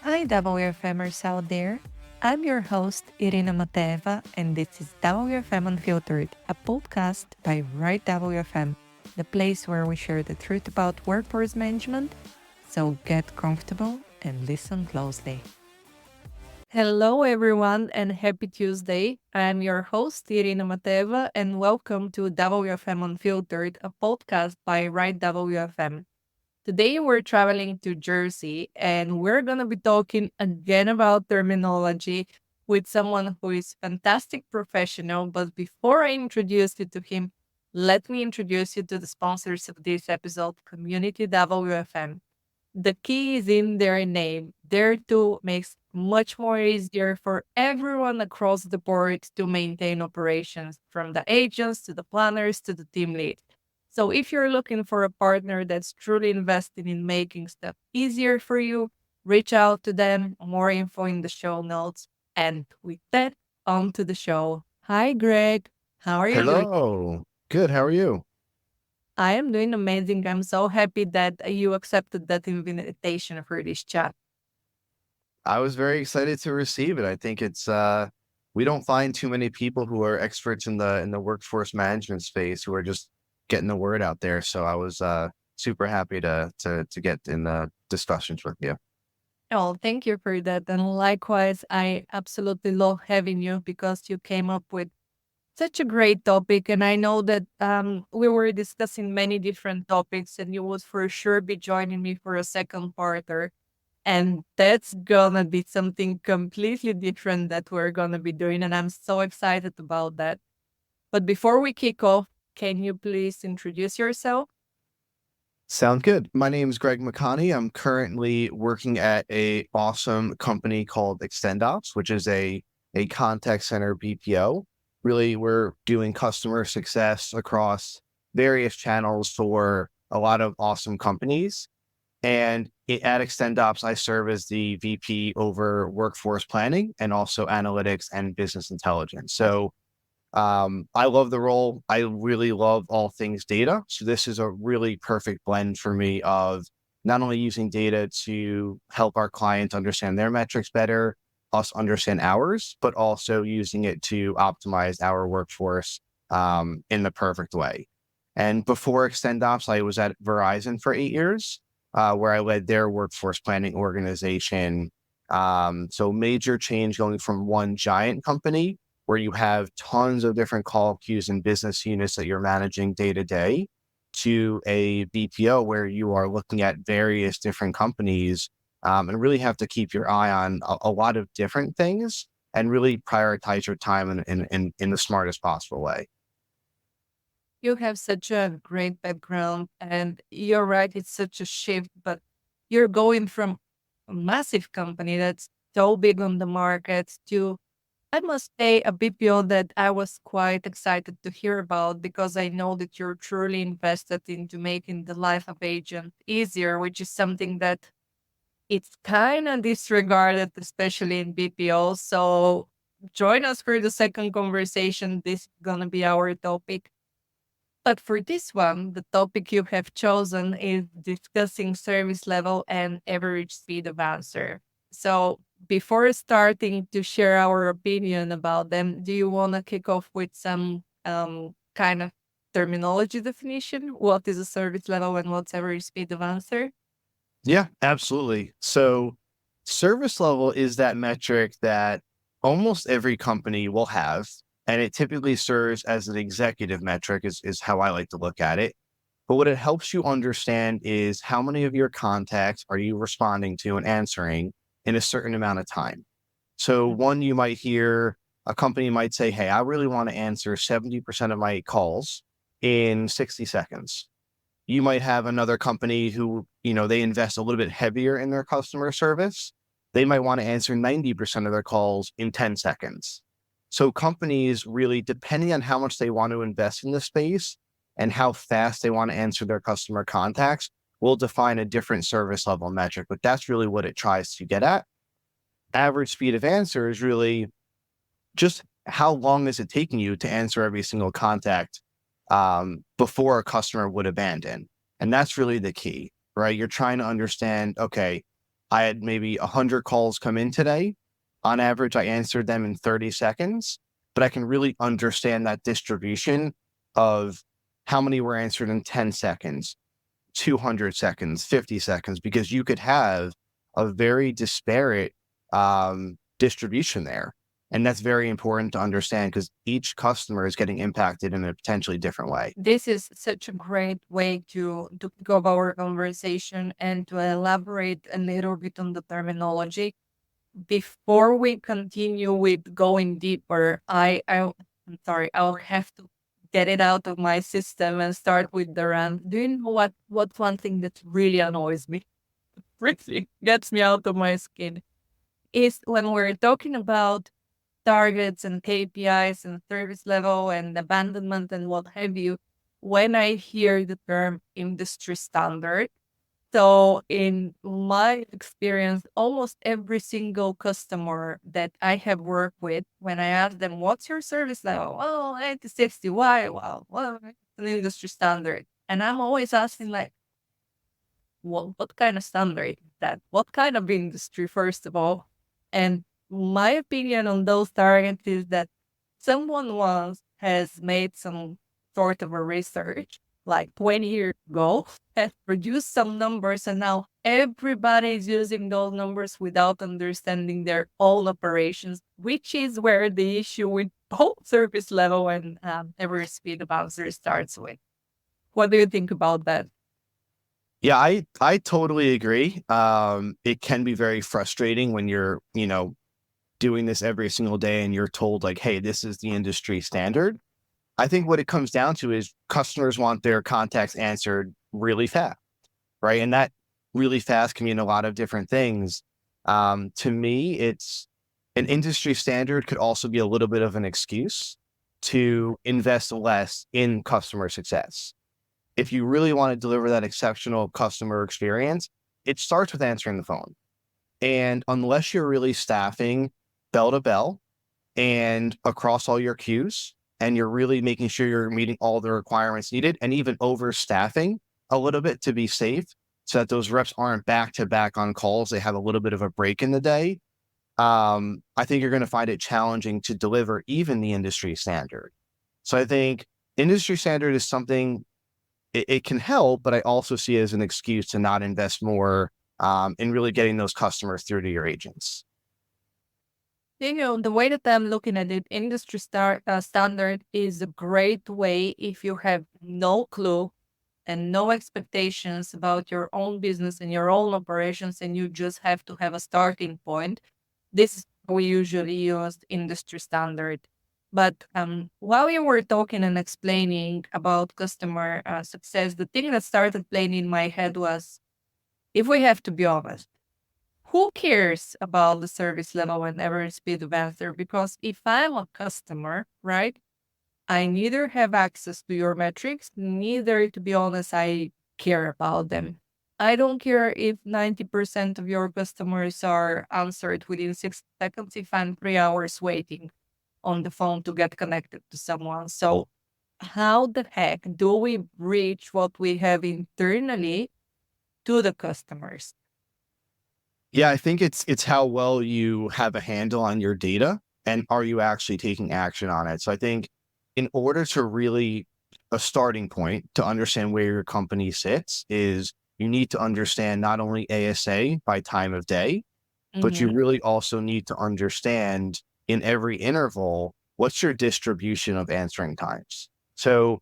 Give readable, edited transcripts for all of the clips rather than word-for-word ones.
Hi, WFMers out there. I'm your host, Irina, and this is WFM Unfiltered, a podcast by WFM, the place where we share the truth about workforce management. So get comfortable and listen closely. Hello, everyone, and happy Tuesday. I'm your host, Irina, and welcome to WFM Unfiltered, a podcast by WFM. Today, we're traveling to Jersey and we're going to be talking again about terminology with someone who is fantastic professional. But before I introduce you to him, let me introduce you to the sponsors of this episode, Community WFM. The key is in their name. Their tool makes much more easier for everyone across the board to maintain operations, from the agents to the planners to the team lead. So if you're looking for a partner that's truly invested in making stuff easier for you, reach out to them. More info in the show notes. And with that, on to the show. Hi, Greg. How are you doing? Hello. Good. How are you? I am doing amazing. I'm so happy that you accepted that invitation for this chat. I was very excited to receive it. I think it's we don't find too many people who are experts in the workforce management space who are just getting the word out there. So I was super happy to get in the discussions with you. Oh, thank you for that. And likewise, I absolutely love having you because you came up with such a great topic. And I know that we were discussing many different topics, and you would for sure be joining me for a second partner. And that's gonna be something completely different that we're gonna be doing. And I'm so excited about that. But before we kick off, can you please introduce yourself? Sound good. My name is Greg McConney. I'm currently working at a awesome company called XtendOps, which is a contact center BPO. Really, we're doing customer success across various channels for a lot of awesome companies. And at XtendOps, I serve as the VP over workforce planning and also analytics and business intelligence. So I love the role. I really love all things data. So this is a really perfect blend for me of not only using data to help our clients understand their metrics better, us understand ours, but also using it to optimize our workforce in the perfect way. And before XtendOps, I was at Verizon for 8 years, where I led their workforce planning organization. So major change going from one giant company where you have tons of different call queues and business units that you're managing day to day, to a BPO where you are looking at various different companies and really have to keep your eye on a lot of different things and really prioritize your time in the smartest possible way. You have such a great background, and you're right, it's such a shift, but you're going from a massive company that's so big on the market to, I must say, a BPO that I was quite excited to hear about because I know that you're truly invested into making the life of agent easier, which is something that it's kind of disregarded, especially in BPO. So join us for the second conversation. This is going to be our topic. But for this one, the topic you have chosen is discussing service level and average speed of answer. So before starting to share our opinion about them, do you want to kick off with some kind of terminology definition? What is a service level and what's average speed of answer? Yeah, absolutely. So service level is that metric that almost every company will have, and it typically serves as an executive metric is how I like to look at it. But what it helps you understand is how many of your contacts are you responding to and answering in a certain amount of time. So Mhm. one, you might hear a company might say, hey, I really want to answer 70% of my calls in 60 seconds. You might have another company who, they invest a little bit heavier in their customer service. They might want to answer 90% of their calls in 10 seconds. So companies really, depending on how much they want to invest in the space and how fast they want to answer their customer contacts, will define a different service level metric. But that's really what it tries to get at. Average speed of answer is really just how long is it taking you to answer every single contact before a customer would abandon. And that's really the key, right? You're trying to understand, okay, I had maybe 100 calls come in today. On average, I answered them in 30 seconds, but I can really understand that distribution of how many were answered in 10 seconds, 200 seconds, 50 seconds, because you could have a very disparate distribution there. And that's very important to understand because each customer is getting impacted in a potentially different way. This is such a great way to pick up our conversation and to elaborate a little bit on the terminology. Before we continue with going deeper, I'm sorry, I'll have to get it out of my system and start with the rant. Do you know what's one thing that really annoys me? Really gets me out of my skin is when we're talking about targets and KPIs and service level and abandonment and what have you, when I hear the term industry standard. So in my experience, almost every single customer that I have worked with, when I ask them, what's your service level? Oh, 8060. Why? Well, it's an industry standard. And I'm always asking like, what kind of standard is that? What kind of industry, first of all? And my opinion on those targets is that someone once has made some sort of a research, like 20 years ago, has produced some numbers, and now everybody is using those numbers without understanding their own operations, which is where the issue with both service level and average speed of answer starts with. What do you think about that? Yeah, I totally agree. It can be very frustrating when you're, doing this every single day and you're told like, hey, this is the industry standard. I think what it comes down to is customers want their contacts answered really fast, right? And that really fast can mean a lot of different things. To me, it's an industry standard could also be a little bit of an excuse to invest less in customer success. If you really want to deliver that exceptional customer experience, it starts with answering the phone. And unless you're really staffing bell to bell and across all your queues, and you're really making sure you're meeting all the requirements needed and even overstaffing a little bit to be safe so that those reps aren't back to back on calls, they have a little bit of a break in the day. I think you're going to find it challenging to deliver even the industry standard. So I think industry standard is something it can help, but I also see it as an excuse to not invest more in really getting those customers through to your agents. The way that I'm looking at it, industry standard is a great way if you have no clue and no expectations about your own business and your own operations, and you just have to have a starting point. This is how we usually use industry standard. But while you were talking and explaining about customer success, the thing that started playing in my head was, if we have to be honest, who cares about the service level and average speed of answer? Because if I'm a customer, right, I neither have access to your metrics, neither, to be honest, I care about them. I don't care if 90% of your customers are answered within 6 seconds if I'm 3 hours waiting on the phone to get connected to someone. So how the heck do we reach what we have internally to the customers? Yeah, I think it's how well you have a handle on your data and are you actually taking action on it. So I think in order to really a starting point to understand where your company sits is you need to understand not only ASA by time of day, but you really also need to understand in every interval, what's your distribution of answering times? So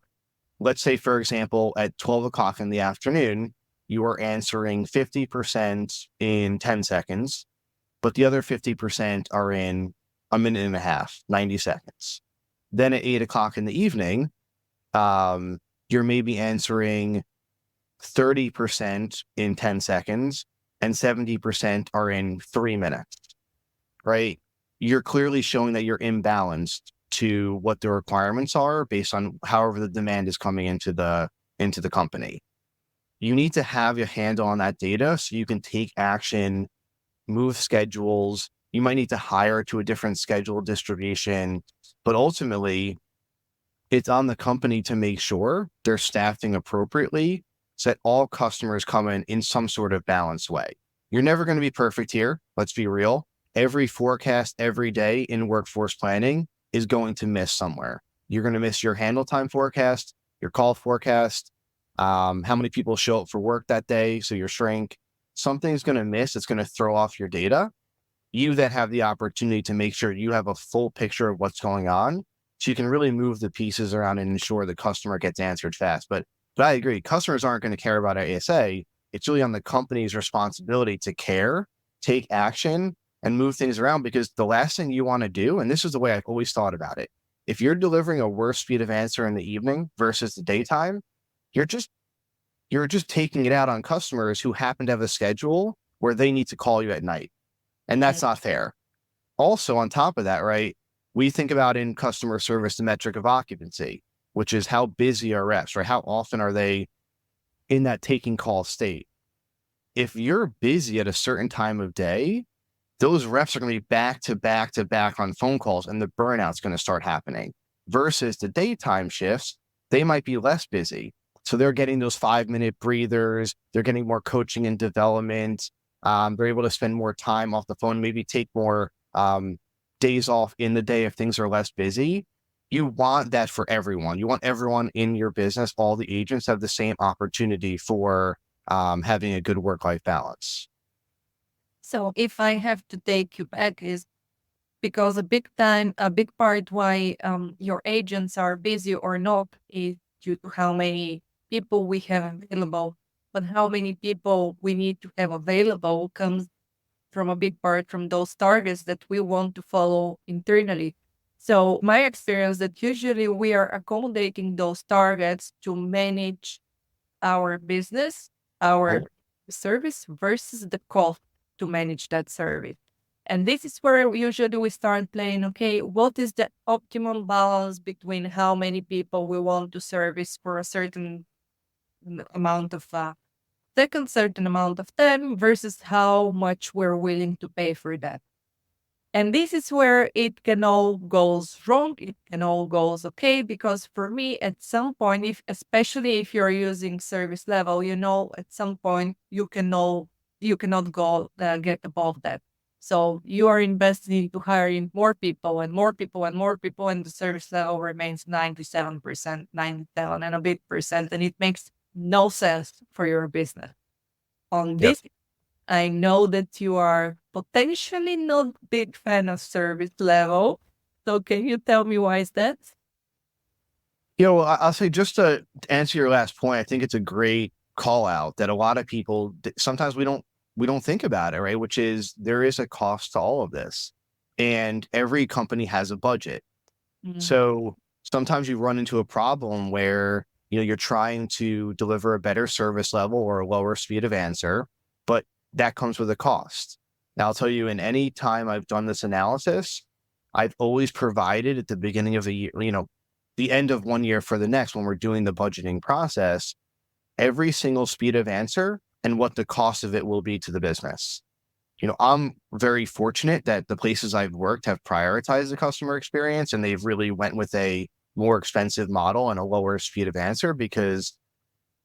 let's say, for example, at 12 o'clock in the afternoon, you are answering 50% in 10 seconds, but the other 50% are in a minute and a half, 90 seconds. Then at 8 o'clock in the evening, you're maybe answering 30% in 10 seconds and 70% are in 3 minutes, right? You're clearly showing that you're imbalanced to what the requirements are based on however the demand is coming into the company. You need to have your handle on that data so you can take action, move schedules. You might need to hire to a different schedule distribution, but ultimately it's on the company to make sure they're staffing appropriately so that all customers come in some sort of balanced way. You're never going to be perfect here. Let's be real. Every forecast every day in workforce planning is going to miss somewhere. You're going to miss your handle time forecast, your call forecast, how many people show up for work that day, so your shrink. Something's going to miss. It's going to throw off your data. You then have the opportunity to make sure you have a full picture of what's going on, so you can really move the pieces around and ensure the customer gets answered fast. But I agree, customers aren't going to care about our ASA. It's really on the company's responsibility to care, take action, and move things around, because the last thing you want to do, and this is the way I've always thought about it, if you're delivering a worse speed of answer in the evening versus the daytime, you're just taking it out on customers who happen to have a schedule where they need to call you at night. And that's not fair. Also, on top of that, right, we think about in customer service the metric of occupancy, which is how busy are reps, right? How often are they in that taking call state? If you're busy at a certain time of day, those reps are going to be back to back to back on phone calls, and the burnout's going to start happening. Versus the daytime shifts, they might be less busy. So they're getting those 5-minute breathers. They're getting more coaching and development. They're able to spend more time off the phone, maybe take more days off in the day if things are less busy. You want that for everyone. You want everyone in your business, all the agents, have the same opportunity for having a good work-life balance. So if I have to take you back, is because a big part why your agents are busy or not is due to how many people we have available. But how many people we need to have available comes from a big part from those targets that we want to follow internally. So my experience that usually we are accommodating those targets to manage our business, our service versus the cost to manage that service. And this is where usually we start playing, okay, what is the optimal balance between how many people we want to service for a certain amount of certain amount of time versus how much we're willing to pay for that. And this is where it can all goes wrong. It can all goes okay, because for me, at some point, especially if you're using service level, at some point you cannot go get above that. So you are investing into hiring more people and more people and more people, and the service level remains 97%, 97 and a bit percent, and it makes no sense for your business. On this, I know that you are potentially not a big fan of service level. So can you tell me why is that? I'll say, just to answer your last point, I think it's a great call out that a lot of people, sometimes we don't think about it, right? Which is, there is a cost to all of this, and every company has a budget. Mm-hmm. So sometimes you run into a problem where, you're trying to deliver a better service level or a lower speed of answer, but that comes with a cost. Now, I'll tell you, in any time I've done this analysis, I've always provided at the beginning of the year, the end of one year for the next, when we're doing the budgeting process, every single speed of answer and what the cost of it will be to the business. I'm very fortunate that the places I've worked have prioritized the customer experience, and they've really went with a more expensive model and a lower speed of answer, because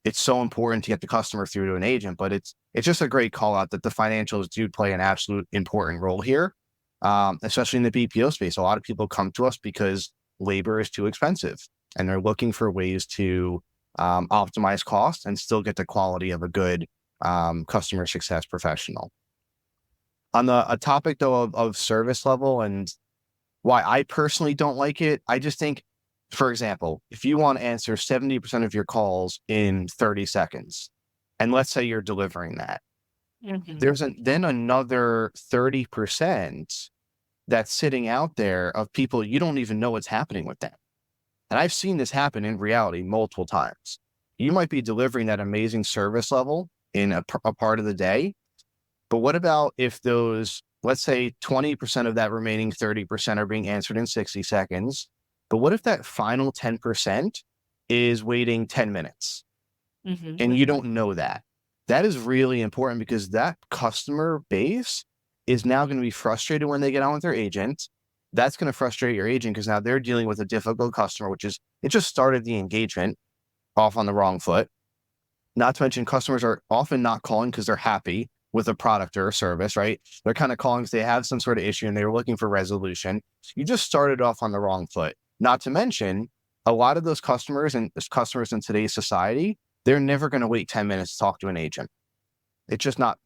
it's so important to get the customer through to an agent. But it's just a great call out that the financials do play an absolute important role here, especially in the BPO space. A lot of people come to us because labor is too expensive, and they're looking for ways to optimize costs and still get the quality of a good customer success professional. On a topic, though, of service level and why I personally don't like it, I just think, for example, if you want to answer 70% of your calls in 30 seconds, and let's say you're delivering that, there's then another 30% that's sitting out there of people you don't even know what's happening with them. And I've seen this happen in reality multiple times. You might be delivering that amazing service level in a part of the day, but what about if those, let's say 20% of that remaining 30% are being answered in 60 seconds, but what if that final 10% is waiting 10 minutes and you don't know that? That is really important, because that customer base is now going to be frustrated when they get on with their agent. That's going to frustrate your agent, because now they're dealing with a difficult customer, it just started the engagement off on the wrong foot. Not to mention, customers are often not calling because they're happy. with a product or a service, right? They're kind of calling because they have some sort of issue and they're looking for resolution. You just started off on the wrong foot. Not to mention, a lot of those customers and customers in today's society, they're never going to wait 10 minutes to talk to an agent. It's just not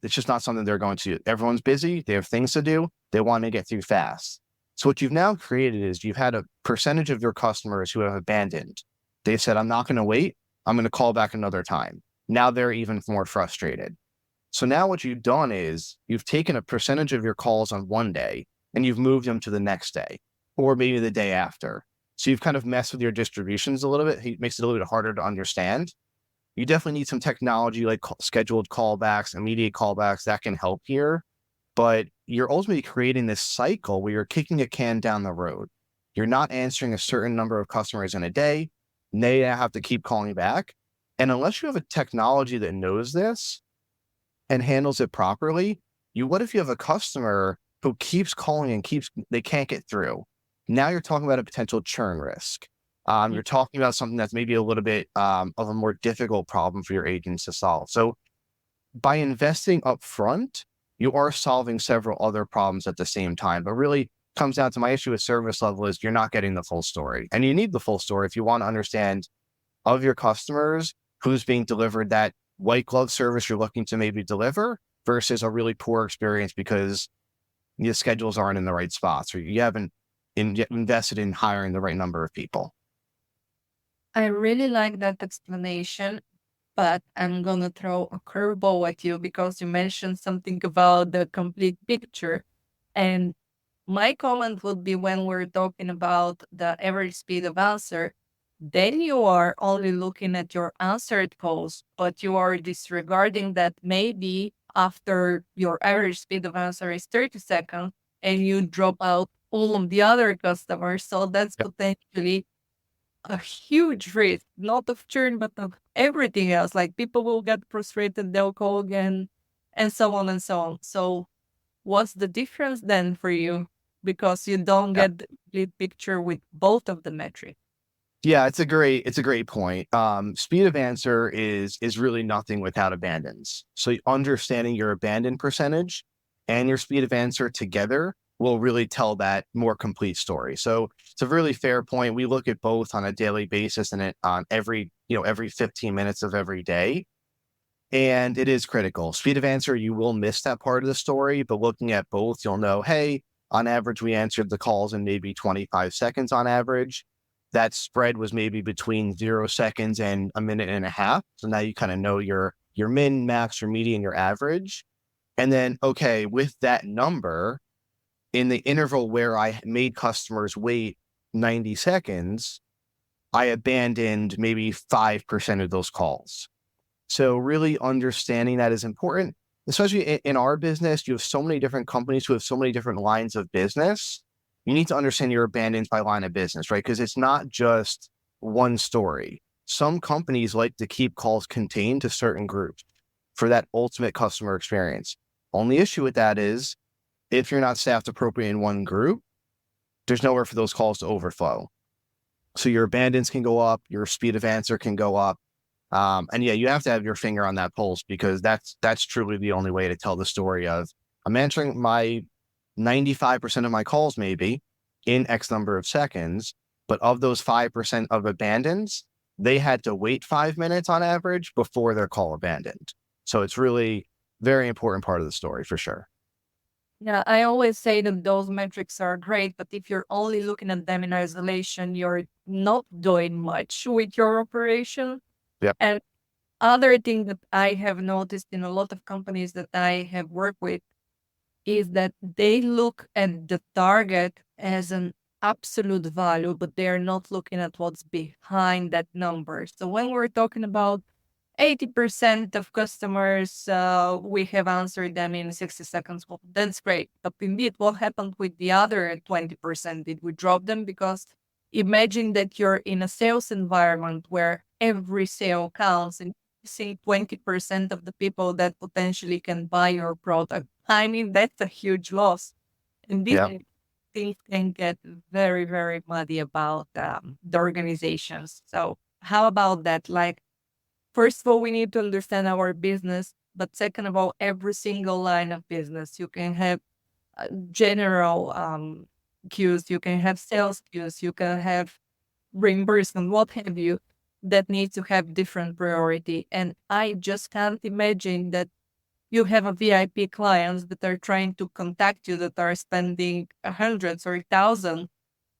something they're going to do. Everyone's busy. They have things to do. They want to get through fast. So what you've now created is you've had a percentage of your customers who have abandoned. They said, I'm not going to wait. I'm going to call back another time. Now they're even more frustrated. So now what you've done is you've taken a percentage of your calls on one day and you've moved them to the next day or maybe the day after. So you've kind of messed with your distributions a little bit. It makes it a little bit harder to understand. You definitely need some technology like scheduled callbacks, immediate callbacks that can help here. But you're ultimately creating this cycle where you're kicking a can down the road. You're not answering a certain number of customers in a day. They have to keep calling back. And unless you have a technology that knows this and handles it properly, what if you have a customer who keeps calling and they can't get through? Now you're talking about a potential churn risk. You're talking about something that's maybe a little bit of a more difficult problem for your agents to solve. So by investing up front, you are solving several other problems at the same time. But really comes down to my issue with service level is you're not getting the full story. And you need the full story if you want to understand of your customers who's being delivered that white glove service you're looking to maybe deliver versus a really poor experience because your schedules aren't in the right spots or you haven't invested in hiring the right number of people. I really like that explanation, but I'm going to throw a curveball at you because you mentioned something about the complete picture. And my comment would be when we're talking about the average speed of answer, then you are only looking at your answered calls, but you are disregarding that maybe after your average speed of answer is 30 seconds and you drop out all of the other customers. So that's potentially a huge risk, not of churn, but of everything else. Like people will get frustrated, they'll call again, and so on and so on. So what's the difference then for you? Because you don't get the complete picture with both of the metrics. Yeah, it's a great point. Speed of answer is really nothing without abandons. So understanding your abandon percentage and your speed of answer together will really tell that more complete story. So it's a really fair point. We look at both on a daily basis and on every 15 minutes of every day. And it is critical. Speed of answer, you will miss that part of the story, but looking at both, you'll know, hey, on average, we answered the calls in maybe 25 seconds on average. That spread was maybe between 0 seconds and a minute and a half. So now you kind of know your min, max, your median, your average. And then, okay, with that number, in the interval where I made customers wait 90 seconds, I abandoned maybe 5% of those calls. So really understanding that is important, especially in our business. You have so many different companies who have so many different lines of business. You need to understand your abandons by line of business, right? Because it's not just one story. Some companies like to keep calls contained to certain groups for that ultimate customer experience. Only issue with that is if you're not staffed appropriately in one group, there's nowhere for those calls to overflow. So your abandons can go up, your speed of answer can go up. And yeah, you have to have your finger on that pulse because that's truly the only way to tell the story of I'm answering my 95% of my calls maybe in X number of seconds, but of those 5% of abandons, they had to wait 5 minutes on average before their call abandoned. So it's really very important part of the story for sure. Yeah, I always say that those metrics are great, but if you're only looking at them in isolation, you're not doing much with your operation. Yep. And other thing that I have noticed in a lot of companies that I have worked with is that they look at the target as an absolute value, but they're not looking at what's behind that number. So when we're talking about 80% of customers, we have answered them in 60 seconds. Well, that's great. But indeed, what happened with the other 20%? Did we drop them? Because imagine that you're in a sales environment where every sale counts and you see 20% of the people that potentially can buy your product. I mean, that's a huge loss. And these things can get very, very muddy about the organizations. So how about that? Like, first of all, we need to understand our business. But second of all, every single line of business, you can have general queues, you can have sales queues, you can have reimbursement, what have you, that need to have different priority. And I just can't imagine that you have a VIP clients that are trying to contact you that are spending hundreds or thousands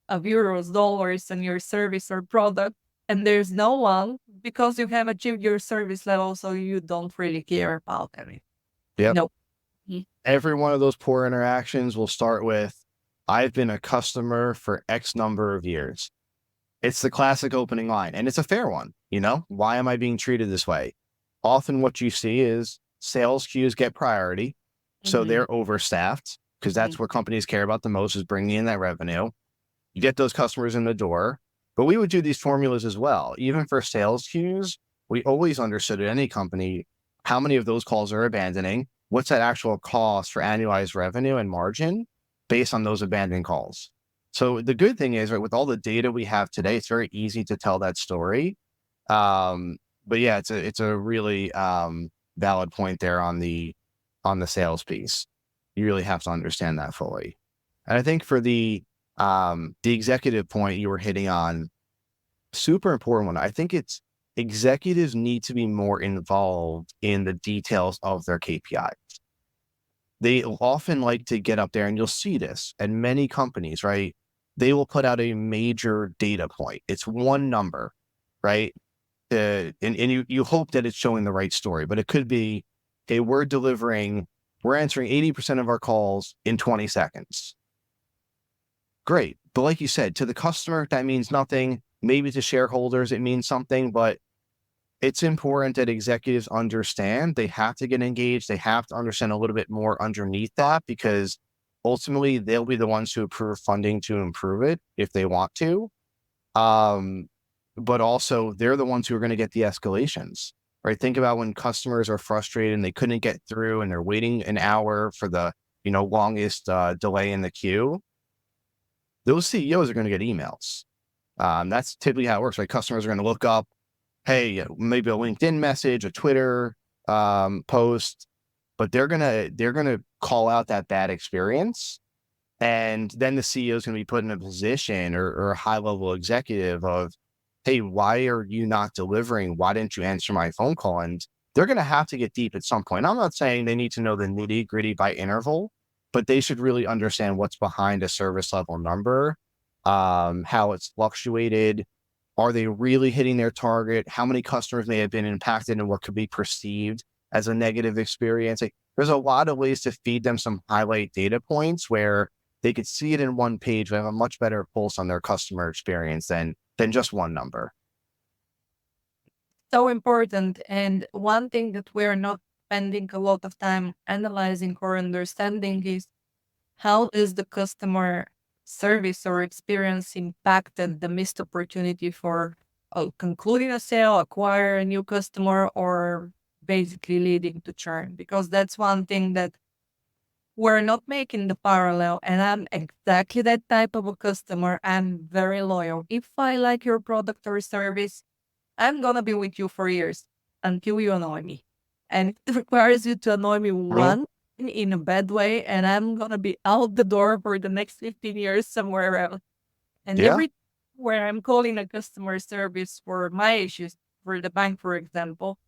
of euros, dollars on your service or product, and there's no one because you have achieved your service level, so you don't really care about them. Yep. No. Every one of those poor interactions will start with, I've been a customer for X number of years. It's the classic opening line, and it's a fair one. Why am I being treated this way? Often what you see is sales queues get priority. So they're overstaffed because that's what companies care about the most, is bringing in that revenue. You get those customers in the door, but we would do these formulas as well. Even for sales queues, we always understood at any company how many of those calls are abandoning, what's that actual cost for annualized revenue and margin based on those abandoned calls. So the good thing is, right, with all the data we have today, it's very easy to tell that story. But yeah, it's a really valid point there on the sales piece. You really have to understand that fully. And I think for the executive point you were hitting on, super important one. I think it's executives need to be more involved in the details of their KPIs. They often like to get up there, and you'll see this at many companies, right? They will put out a major data point. It's one number, right? And you hope that it's showing the right story, but it could be, okay, we're answering 80% of our calls in 20 seconds. Great. But like you said, to the customer, that means nothing. Maybe to shareholders, it means something, but it's important that executives understand they have to get engaged. They have to understand a little bit more underneath that, because ultimately they'll be the ones who approve funding to improve it if they want to. But also they're the ones who are going to get the escalations, right? Think about when customers are frustrated and they couldn't get through and they're waiting an hour for the, longest delay in the queue. Those CEOs are going to get emails. That's typically how it works, right? Customers are going to look up, hey, maybe a LinkedIn message, a Twitter post, but they're gonna call out that bad experience, and then the CEO is going to be put in a position, or a high level executive of, hey, why are you not delivering? Why didn't you answer my phone call? And they're going to have to get deep at some point. I'm not saying they need to know the nitty gritty by interval, but they should really understand what's behind a service level number, how it's fluctuated. Are they really hitting their target? How many customers may have been impacted and what could be perceived as a negative experience? There's a lot of ways to feed them some highlight data points where they could see it in one page, but have a much better pulse on their customer experience than just one number. So important. And one thing that we're not spending a lot of time analyzing or understanding is, how is the customer service or experience impacted the missed opportunity for concluding a sale, acquire a new customer, or basically leading to churn? Because that's one thing that we're not making the parallel. And I'm exactly that type of a customer. I'm very loyal. If I like your product or service, I'm going to be with you for years until you annoy me. And it requires you to annoy me once in a bad way, and I'm going to be out the door for the next 15 years somewhere else. And every where I'm calling a customer service for my issues, for the bank, for example,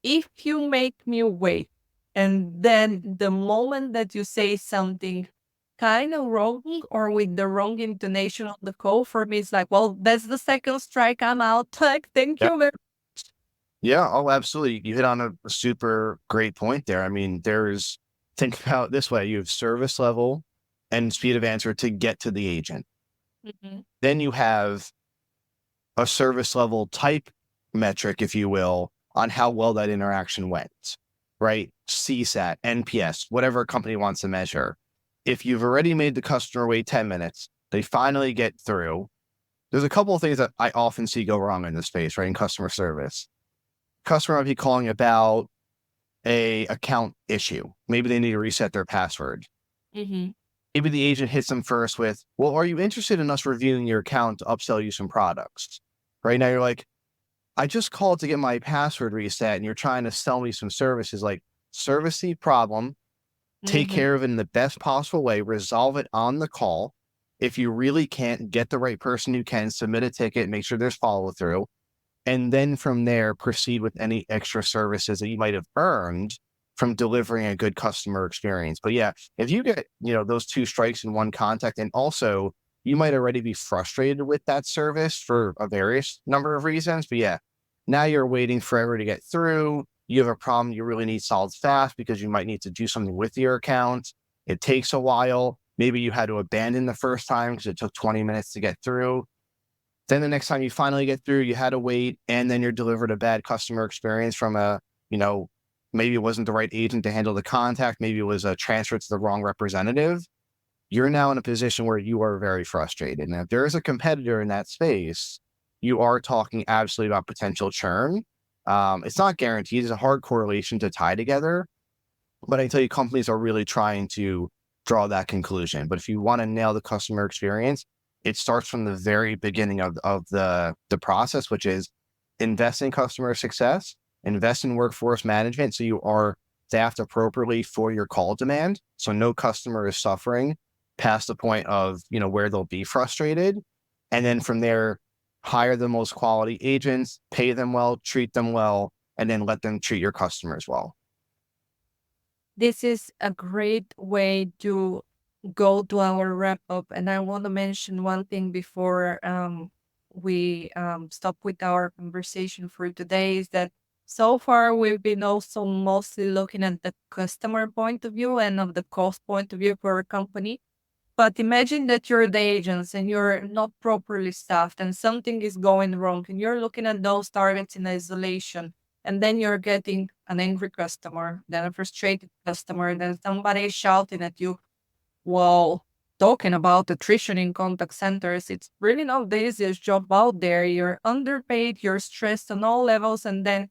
if you make me wait, and then the moment that you say something kind of wrong or with the wrong intonation of the call, for me, it's like, well, that's the second strike. I'm out. Like, thank you very much. Yeah. Oh, absolutely. You hit on a super great point there. I mean, think about it this way. You have service level and speed of answer to get to the agent. Then you have a service level type metric, if you will, on how well that interaction went, right? CSAT, NPS, whatever a company wants to measure. If you've already made the customer wait 10 minutes, they finally get through. There's a couple of things that I often see go wrong in this space, right? In customer service. Customer might be calling about a account issue. Maybe they need to reset their password. Maybe the agent hits them first with, well, are you interested in us reviewing your account to upsell you some products? Right now you're like, I just called to get my password reset and you're trying to sell me some services. Like, service the problem, take Mm-hmm. care of it in the best possible way, resolve it on the call. If you really can't get the right person who can, submit a ticket, make sure there's follow through. And then from there, proceed with any extra services that you might have earned from delivering a good customer experience. But yeah, if you get, those two strikes in one contact, and also you might already be frustrated with that service for a various number of reasons. But yeah, now you're waiting forever to get through. You have a problem you really need solved fast because you might need to do something with your account. It takes a while. Maybe you had to abandon the first time because it took 20 minutes to get through. Then the next time you finally get through, you had to wait, and then you're delivered a bad customer experience from maybe it wasn't the right agent to handle the contact. Maybe it was a transfer to the wrong representative. You're now in a position where you are very frustrated. Now, if there is a competitor in that space, you are talking absolutely about potential churn. It's not guaranteed. It's a hard correlation to tie together. But I tell you, companies are really trying to draw that conclusion. But if you want to nail the customer experience, it starts from the very beginning of the process, which is invest in customer success, invest in workforce management so you are staffed appropriately for your call demand. So no customer is suffering past the point of, where they'll be frustrated. And then from there, hire the most quality agents, pay them well, treat them well, and then let them treat your customers well. This is a great way to go to our wrap up. And I want to mention one thing before we stop with our conversation for today is that so far we've been also mostly looking at the customer point of view and of the cost point of view for a company. But imagine that you're the agents and you're not properly staffed and something is going wrong and you're looking at those targets in isolation. And then you're getting an angry customer, then a frustrated customer, then somebody shouting at you. Well, talking about attrition in contact centers, it's really not the easiest job out there. You're underpaid, you're stressed on all levels, and then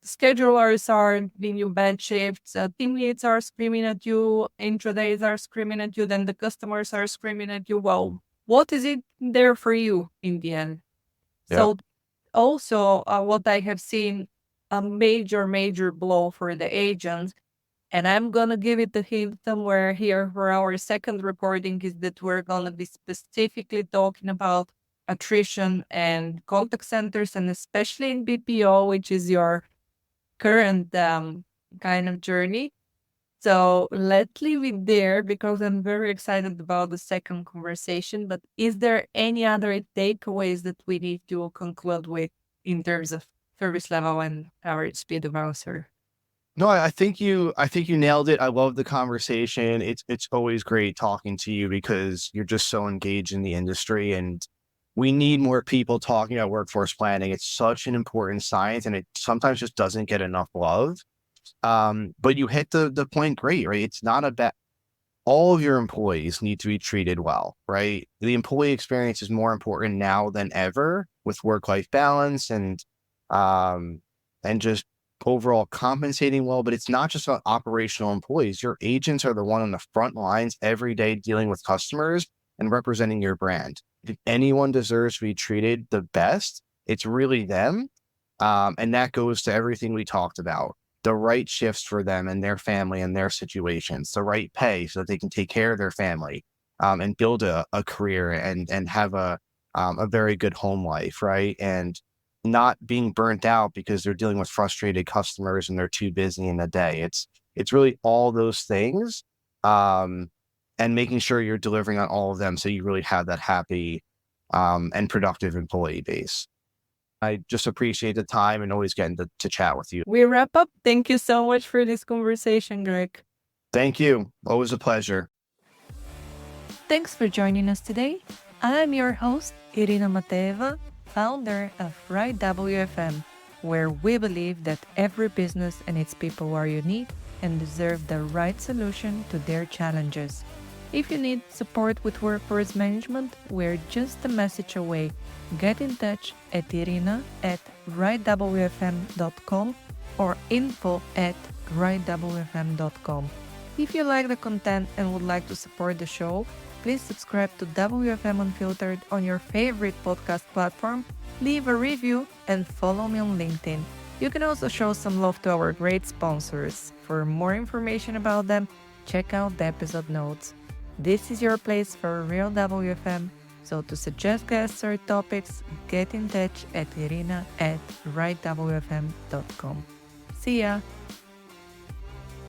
schedulers are giving you bad shifts, team leads are screaming at you, intradays are screaming at you, then the customers are screaming at you. Well, what is it there for you in the end? Yeah. So also what I have seen, a major blow for the agents, and I'm going to give it a hint somewhere here for our second recording, is that we're going to be specifically talking about attrition and contact centers, and especially in BPO, which is your current kind of journey. So let's leave it there because I'm very excited about the second conversation. But is there any other takeaways that we need to conclude with in terms of service level and average speed of answer? No, I think you nailed it. I love the conversation. It's always great talking to you because you're just so engaged in the industry, and we need more people talking about workforce planning. It's such an important science, and it sometimes just doesn't get enough love. But you hit the point great, right? It's not about all of your employees need to be treated well, right? The employee experience is more important now than ever with work-life balance and just overall compensating well. But it's not just about operational employees. Your agents are the one on the front lines every day dealing with customers and representing your brand. If anyone deserves to be treated the best, it's really them. And that goes to everything we talked about. The right shifts for them and their family and their situations, the right pay so that they can take care of their family and build a career and have a very good home life, right? And not being burnt out because they're dealing with frustrated customers and they're too busy in the day. It's really all those things and making sure you're delivering on all of them so you really have that happy and productive employee base. I just appreciate the time and always getting to chat with you. We wrap up. Thank you so much for this conversation, Greg. Thank you. Always a pleasure. Thanks for joining us today. I'm your host, Irina Mateva, founder of WFM, where we believe that every business and its people are unique and deserve the right solution to their challenges. If you need support with workforce management, we're just a message away. Get in touch at irina@rightwfm.com or info@rightwfm.com. If you like the content and would like to support the show, please subscribe to WFM Unfiltered on your favorite podcast platform, leave a review, and follow me on LinkedIn. You can also show some love to our great sponsors. For more information about them, check out the episode notes. This is your place for real WFM, so to suggest guests or topics, get in touch at Irina@rightwfm.com. See ya!